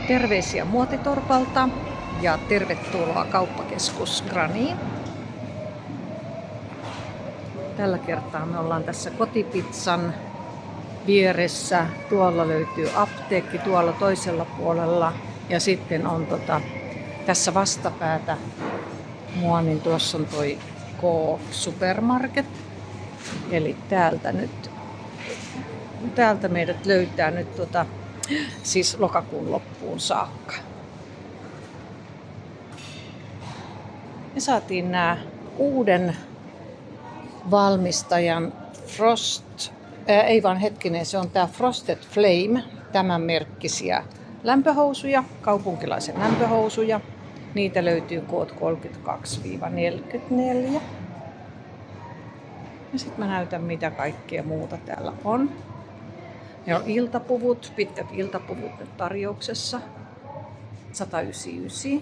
Terveisiä Muotitorpalta ja tervetuloa kauppakeskus Graniin. Tällä kertaa me ollaan tässä Kotipizzan vieressä. Tuolla löytyy apteekki tuolla toisella puolella ja sitten on tässä vastapäätä mua, niin tuossa on toi K-supermarket. Eli täältä meidät löytää nyt siis lokakuun loppuun saakka. Me saatiin nämä uuden valmistajan se on tää Frosted Flame, tämän merkkisiä lämpöhousuja, kaupunkilaisen lämpöhousuja. Niitä löytyy koot 32-44. Ja sitten mä näytän mitä kaikkea muuta täällä on. Meillä on iltapuvut, pitkät iltapuvut nyt tarjouksessa. 199.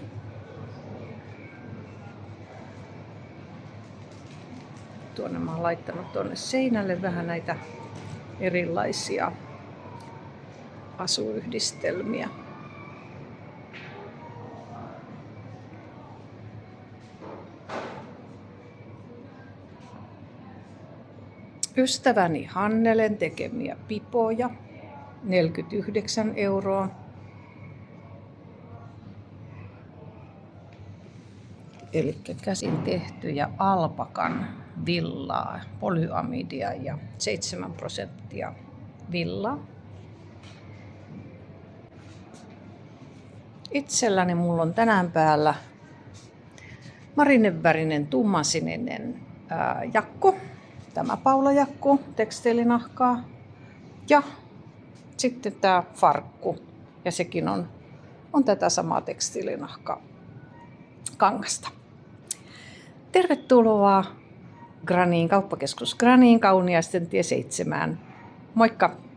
Tuonne mä oon laittanut tuonne seinälle vähän näitä erilaisia asuyhdistelmiä. Ystäväni Hannelen tekemiä pipoja, 49 €. Eli käsin tehtyjä alpakan villaa, polyamidia ja 7% villaa. Itselläni mulla on tänään päällä marinevärinen tummansininen jakku. Tämä paulajakku, tekstiilinahkaa ja sitten tämä farkku ja sekin on tätä samaa tekstiilinahkaa kangasta. Tervetuloa Graniin, kauppakeskus Graniin, Kauniaisten tie 7. Moikka!